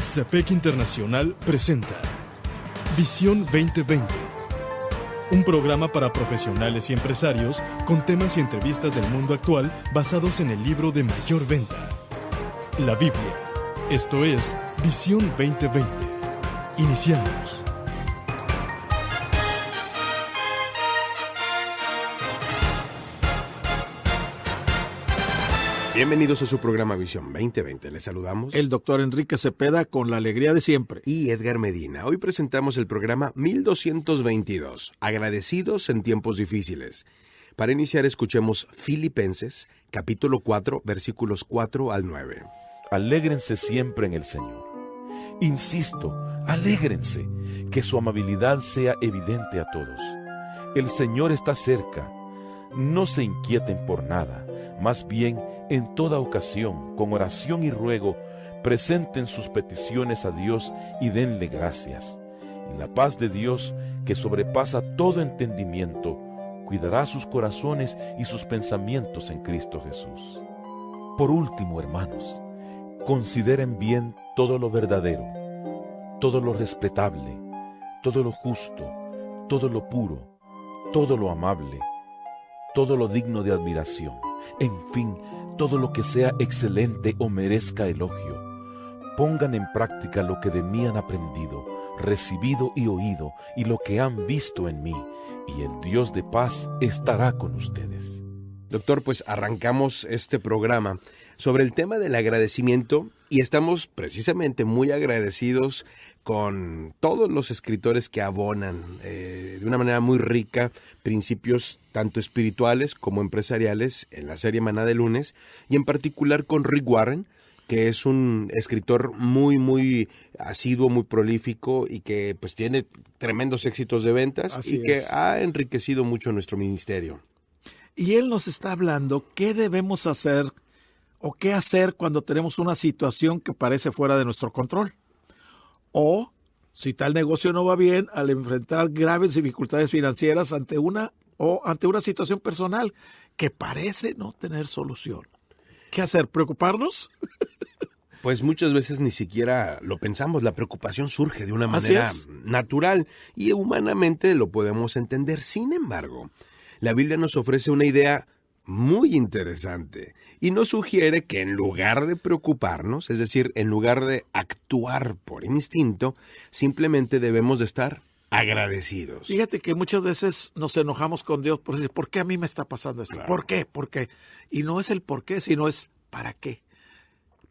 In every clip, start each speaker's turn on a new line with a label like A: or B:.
A: CEPEC Internacional presenta Visión 2020, un programa para profesionales y empresarios con temas y entrevistas del mundo actual basados en el libro de mayor venta, la Biblia. Esto es Visión 2020. Iniciamos.
B: Bienvenidos a su programa Visión 2020. Les saludamos
C: el doctor Enrique Cepeda con la alegría de siempre.
B: Y Edgar Medina. Hoy presentamos el programa 1222, Agradecidos en tiempos difíciles. Para iniciar, escuchemos Filipenses, capítulo 4, versículos 4 al 9.
D: Alégrense siempre en el Señor. Insisto, alégrense, que su amabilidad sea evidente a todos. El Señor está cerca. No se inquieten por nada, más bien, en toda ocasión, con oración y ruego, presenten sus peticiones a Dios y denle gracias. Y la paz de Dios, que sobrepasa todo entendimiento, cuidará sus corazones y sus pensamientos en Cristo Jesús. Por último, hermanos, consideren bien todo lo verdadero, todo lo respetable, todo lo justo, todo lo puro, todo lo amable, todo lo digno de admiración, en fin, todo lo que sea excelente o merezca elogio. Pongan en práctica lo que de mí han aprendido, recibido y oído, y lo que han visto en mí, y el Dios de paz estará con ustedes.
B: Doctor, pues arrancamos este programa sobre el tema del agradecimiento y estamos precisamente muy agradecidos con todos los escritores que abonan de una manera muy rica principios tanto espirituales como empresariales en la serie Maná de Lunes, y en particular con Rick Warren, que es un escritor muy asiduo, muy prolífico y que pues tiene tremendos éxitos de ventas.
C: Así
B: y que
C: es.
B: ha enriquecido mucho nuestro ministerio.
C: Y él nos está hablando qué debemos hacer o qué hacer cuando tenemos una situación que parece fuera de nuestro control. O, si tal negocio no va bien, al enfrentar graves dificultades financieras ante una situación personal que parece no tener solución. ¿Qué hacer? ¿Preocuparnos?
B: Pues muchas veces ni siquiera lo pensamos, la preocupación surge de una
C: Así
B: manera
C: es.
B: natural y humanamente lo podemos entender. Sin embargo, la Biblia nos ofrece una idea muy interesante y nos sugiere que en lugar de preocuparnos, es decir, en lugar de actuar por instinto, simplemente debemos de estar agradecidos.
C: Fíjate que muchas veces nos enojamos con Dios por decir, ¿por qué a mí me está pasando esto?
B: Claro.
C: ¿Por qué? ¿Por qué? Y no es el por qué, sino es ¿para qué?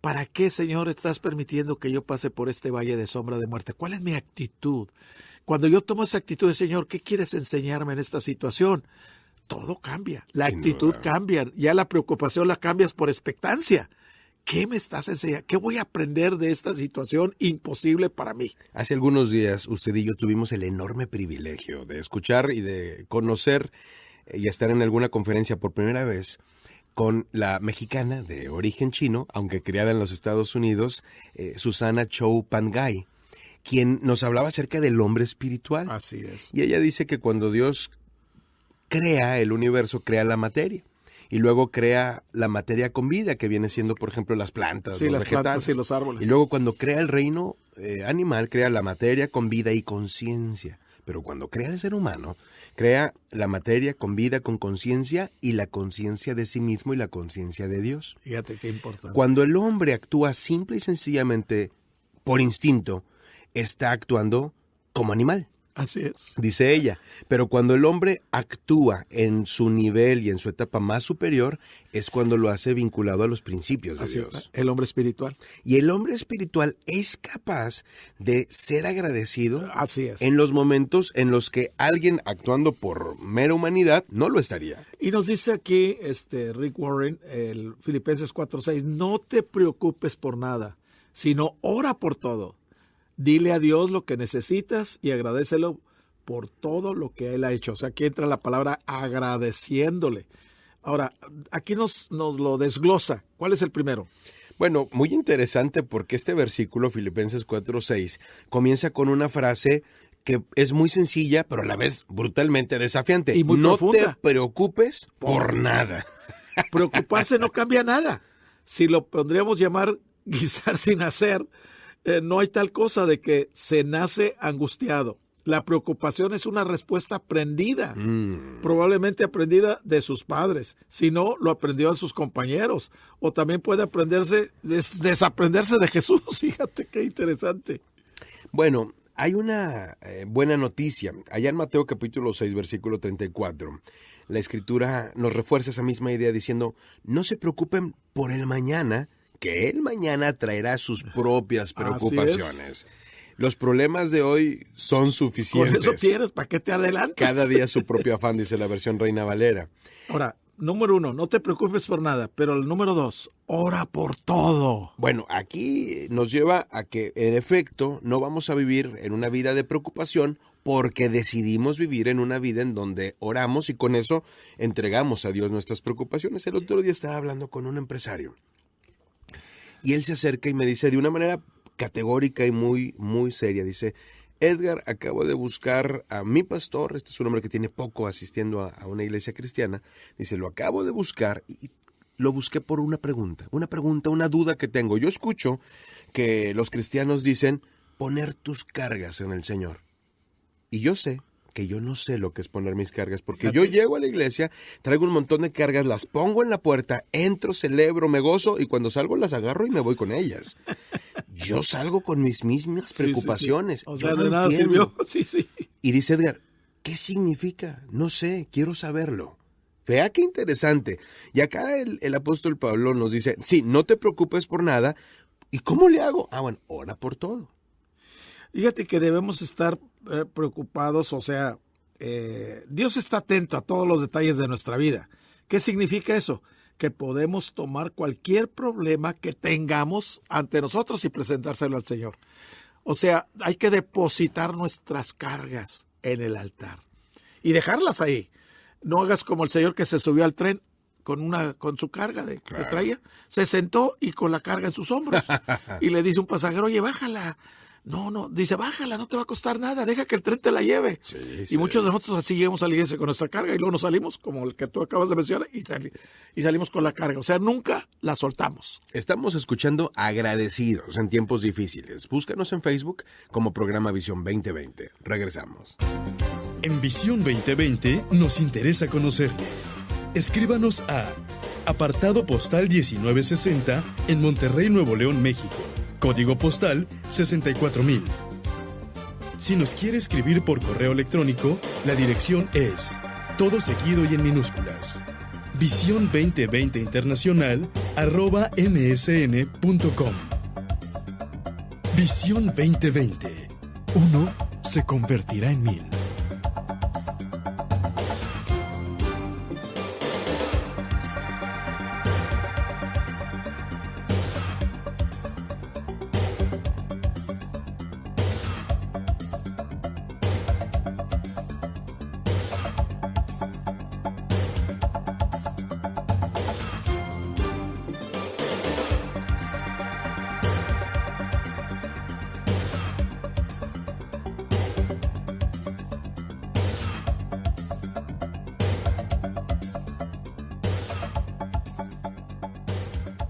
C: ¿Para qué, Señor, estás permitiendo que yo pase por este valle de sombra de muerte? ¿Cuál es mi actitud? Cuando yo tomo esa actitud de, Señor, ¿qué quieres enseñarme en esta situación? Todo cambia, la
B: Sin
C: actitud
B: duda.
C: cambia, ya la preocupación la cambias por expectancia. ¿Qué me estás enseñando? ¿Qué voy a aprender de esta situación imposible para mí?
B: Hace algunos días usted y yo tuvimos el enorme privilegio de escuchar y de conocer y estar en alguna conferencia por primera vez con la mexicana de origen chino, aunque criada en los Estados Unidos, Susana Chow Pangay, quien nos hablaba acerca del hombre espiritual.
C: Así es.
B: Y ella dice que cuando Dios crea el universo, crea la materia. Y luego crea la materia con vida, que viene siendo, por ejemplo, las plantas,
C: Sí,
B: los
C: las
B: vegetales.
C: plantas y los árboles.
B: Y luego cuando crea el reino animal, crea la materia con vida y conciencia. Pero cuando crea el ser humano, crea la materia con vida, con conciencia, y la conciencia de sí mismo y la conciencia de Dios.
C: Fíjate qué importante.
B: Cuando el hombre actúa simple y sencillamente por instinto, está actuando como animal.
C: Así es.
B: Dice ella, pero cuando el hombre actúa en su nivel y en su etapa más superior, es cuando lo hace vinculado a los principios de
C: Así
B: Dios.
C: está. El hombre espiritual.
B: Y el hombre espiritual es capaz de ser agradecido
C: Así es.
B: en los momentos en los que alguien actuando por mera humanidad no lo estaría.
C: Y nos dice aquí Rick Warren, el Filipenses 4:6, no te preocupes por nada, sino ora por todo. Dile a Dios lo que necesitas y agradécelo por todo lo que Él ha hecho. O sea, aquí entra la palabra agradeciéndole. Ahora, aquí nos lo desglosa. ¿Cuál es el primero?
B: Bueno, muy interesante porque este versículo, Filipenses 4:6, comienza con una frase que es muy sencilla, pero a la vez brutalmente desafiante.
C: Y muy
B: no
C: profunda.
B: te preocupes por nada.
C: Preocuparse no cambia nada. Si lo podríamos llamar guisar sin hacer, no hay tal cosa de que se nace angustiado. La preocupación es una respuesta aprendida, probablemente aprendida de sus padres. Si no, lo aprendió a sus compañeros. O también puede desaprenderse de Jesús. Fíjate qué interesante.
B: Bueno, hay una buena noticia. Allá en Mateo capítulo 6, versículo 34, la Escritura nos refuerza esa misma idea diciendo, no se preocupen por el mañana, que el mañana traerá sus propias preocupaciones. Los problemas de hoy son suficientes.
C: Con eso tienes, ¿para qué te adelantas?
B: Cada día su propio afán, dice la versión Reina Valera.
C: Ahora, número 1, no te preocupes por nada, pero el número 2, ora por todo.
B: Bueno, aquí nos lleva a que, en efecto, no vamos a vivir en una vida de preocupación porque decidimos vivir en una vida en donde oramos y con eso entregamos a Dios nuestras preocupaciones. El otro día estaba hablando con un empresario y él se acerca y me dice de una manera categórica y muy, muy seria, dice, Edgar, acabo de buscar a mi pastor, este es un hombre que tiene poco asistiendo a una iglesia cristiana, dice, lo acabo de buscar y lo busqué por una pregunta, una duda que tengo. Yo escucho que los cristianos dicen, poner tus cargas en el Señor. Y yo sé que yo no sé lo que es poner mis cargas, porque yo llego a la iglesia, traigo un montón de cargas, las pongo en la puerta, entro, celebro, me gozo, y cuando salgo las agarro y me voy con ellas. Yo salgo con mis mismas preocupaciones.
C: Sí. O sea, de nada sirvió. Sí.
B: Y dice Edgar, ¿qué significa? No sé, quiero saberlo. Vea qué interesante. Y acá el apóstol Pablo nos dice, sí, no te preocupes por nada. ¿Y cómo le hago? Bueno, ora por todo.
C: Fíjate que debemos estar preocupados, o sea, Dios está atento a todos los detalles de nuestra vida. ¿Qué significa eso? Que podemos tomar cualquier problema que tengamos ante nosotros y presentárselo al Señor. O sea, hay que depositar nuestras cargas en el altar y dejarlas ahí. No hagas como el señor que se subió al tren con su carga que traía, se sentó y con la carga en sus hombros. Y le dice un pasajero, oye, bájala. No, dice, bájala, no te va a costar nada, deja que el tren te la lleve.
B: Sí.
C: Y muchos de nosotros así llegamos a la iglesia con nuestra carga y luego nos salimos, como el que tú acabas de mencionar, y salimos con la carga. O sea, nunca la soltamos.
B: Estamos escuchando Agradecidos en tiempos difíciles. Búscanos en Facebook como Programa Visión 2020. Regresamos.
A: En Visión 2020 nos interesa conocerle. Escríbanos a apartado postal 1960 en Monterrey, Nuevo León, México. Código postal 64000. Si nos quiere escribir por correo electrónico, la dirección es todo seguido y en minúsculas. Visión 2020 Internacional @msn.com. Visión 2020. Uno se convertirá en 1000.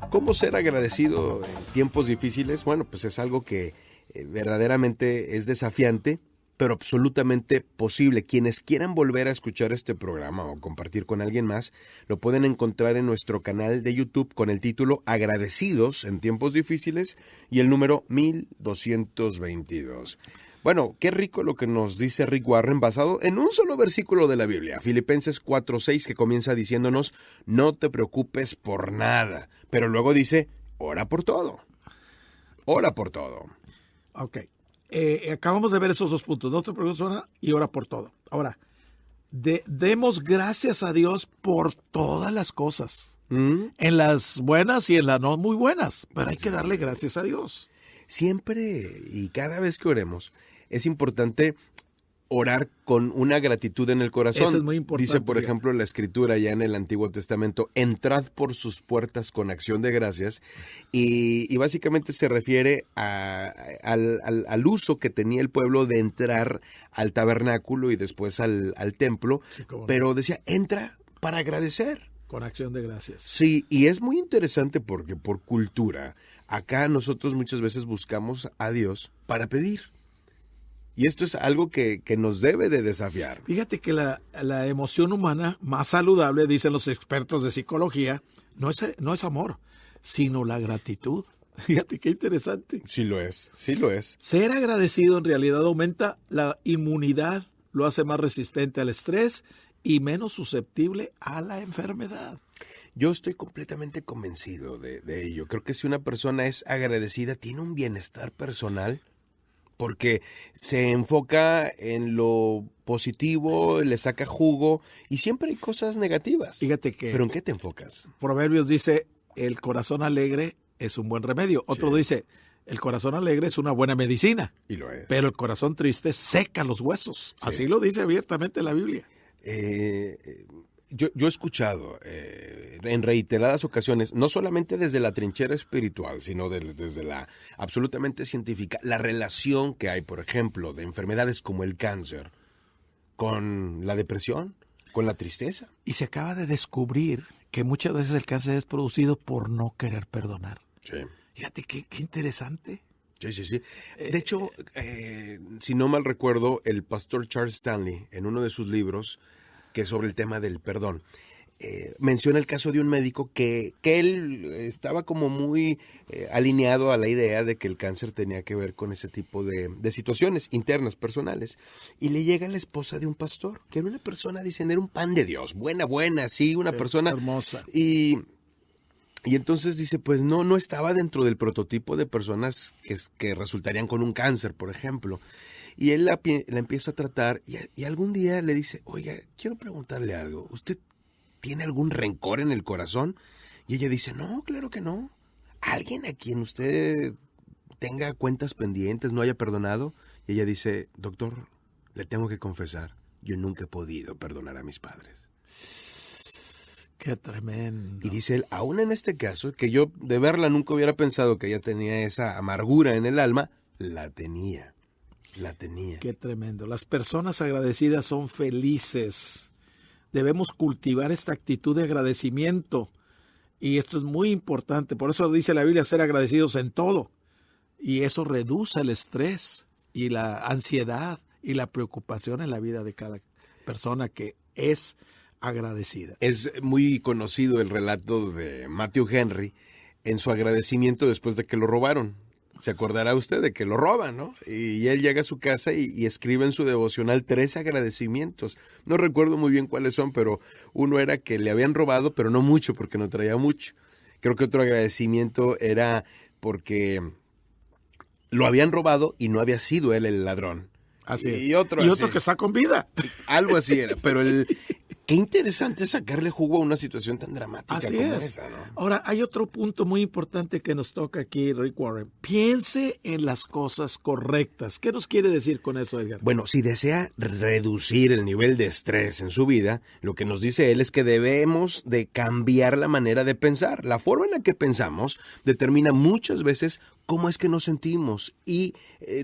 B: ¿Cómo ser agradecido en tiempos difíciles? Bueno, pues es algo que verdaderamente es desafiante, pero absolutamente posible. Quienes quieran volver a escuchar este programa o compartir con alguien más, lo pueden encontrar en nuestro canal de YouTube con el título Agradecidos en tiempos difíciles y el número 1222. Bueno, qué rico lo que nos dice Rick Warren basado en un solo versículo de la Biblia, Filipenses 4:6, que comienza diciéndonos, no te preocupes por nada, pero luego dice, ora por todo. Ora por todo.
C: Ok. Acabamos de ver esos dos puntos, no te preocupes por nada y ora por todo. Ahora, demos gracias a Dios por todas las cosas, en las buenas y en las no muy buenas, pero hay que darle gracias a Dios.
B: Siempre y cada vez que oremos, es importante orar con una gratitud en el corazón.
C: Eso es muy importante.
B: Dice, por ejemplo, la Escritura ya en el Antiguo Testamento, entrad por sus puertas con acción de gracias, y básicamente se refiere al uso que tenía el pueblo de entrar al tabernáculo y después al templo,
C: Sí,
B: pero decía, entra para agradecer.
C: con acción de gracias.
B: Sí, y es muy interesante porque por cultura, acá nosotros muchas veces buscamos a Dios para pedir. Y esto es algo que nos debe de desafiar.
C: Fíjate que la emoción humana más saludable, dicen los expertos de psicología, no es amor, sino la gratitud. Fíjate qué interesante.
B: Sí lo es, sí lo es.
C: Ser agradecido en realidad aumenta la inmunidad, lo hace más resistente al estrés y menos susceptible a la enfermedad.
B: Yo estoy completamente convencido de ello. Creo que si una persona es agradecida, tiene un bienestar personal porque se enfoca en lo positivo, le saca jugo y siempre hay cosas negativas.
C: Fíjate que
B: ¿Pero en qué te enfocas?
C: Proverbios dice, el corazón alegre es un buen remedio. Otro
B: Sí.
C: dice, el corazón alegre es una buena medicina,
B: Y lo es.
C: pero el corazón triste seca los huesos.
B: Sí.
C: Así lo dice abiertamente la Biblia.
B: Yo he escuchado en reiteradas ocasiones, no solamente desde la trinchera espiritual, sino desde la absolutamente científica, la relación que hay, por ejemplo, de enfermedades como el cáncer con la depresión, con la tristeza.
C: Y se acaba de descubrir que muchas veces el cáncer es producido por no querer perdonar.
B: Sí.
C: Fíjate qué interesante.
B: Sí. De hecho, si no mal recuerdo, el pastor Charles Stanley, en uno de sus libros, que es sobre el tema del perdón, menciona el caso de un médico que él estaba como muy alineado a la idea de que el cáncer tenía que ver con ese tipo de situaciones internas, personales. Y le llega la esposa de un pastor, que era una persona, dicen, era un pan de Dios, buena, sí, una persona
C: hermosa.
B: Y entonces dice, pues no estaba dentro del prototipo de personas que resultarían con un cáncer, por ejemplo. Y él la empieza a tratar y algún día le dice, oiga, quiero preguntarle algo. ¿Usted tiene algún rencor en el corazón? Y ella dice, no, claro que no. ¿Alguien a quien usted tenga cuentas pendientes, no haya perdonado? Y ella dice, doctor, le tengo que confesar, yo nunca he podido perdonar a mis padres.
C: Qué tremendo.
B: Y dice él, aún en este caso, que yo de verla nunca hubiera pensado que ella tenía esa amargura en el alma, la tenía.
C: Qué tremendo. Las personas agradecidas son felices. Debemos cultivar esta actitud de agradecimiento. Y esto es muy importante. Por eso dice la Biblia, ser agradecidos en todo. Y eso reduce el estrés y la ansiedad y la preocupación en la vida de cada persona que es agradecida.
B: Es muy conocido el relato de Matthew Henry en su agradecimiento después de que lo robaron. Se acordará usted de que lo roban, ¿no? Y él llega a su casa y escribe en su devocional 3 agradecimientos. No recuerdo muy bien cuáles son, pero uno era que le habían robado, pero no mucho, porque no traía mucho. Creo que otro agradecimiento era porque lo habían robado y no había sido él el ladrón.
C: Así es.
B: Y otro
C: que está con vida.
B: Algo así era, pero qué interesante es sacarle jugo a una situación tan dramática
C: Así
B: como
C: es.
B: esa, ¿no?
C: Ahora, hay otro punto muy importante que nos toca aquí, Rick Warren. Piense en las cosas correctas. ¿Qué nos quiere decir con eso, Edgar?
B: Bueno, si desea reducir el nivel de estrés en su vida, lo que nos dice él es que debemos de cambiar la manera de pensar. La forma en la que pensamos determina muchas veces cómo es que nos sentimos y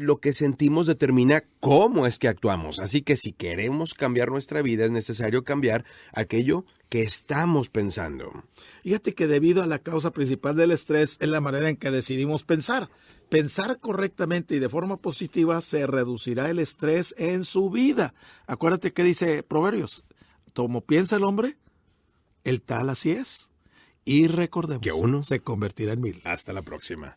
B: lo que sentimos determina cómo es que actuamos. Así que si queremos cambiar nuestra vida es necesario cambiar aquello que estamos pensando.
C: Fíjate que debido a la causa principal del estrés es la manera en que decidimos pensar. Pensar correctamente y de forma positiva se reducirá el estrés en su vida. Acuérdate que dice Proverbios, como piensa el hombre, el tal así es. Y recordemos
B: Que uno
C: se convertirá en 1000.
B: Hasta la próxima.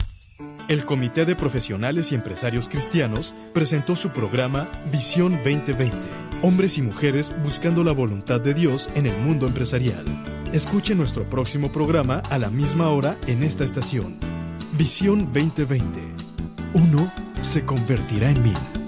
A: El Comité de Profesionales y Empresarios Cristianos presentó su programa Visión 2020. Hombres y mujeres buscando la voluntad de Dios en el mundo empresarial. Escuche nuestro próximo programa a la misma hora en esta estación. Visión 2020. Uno se convertirá en 1000.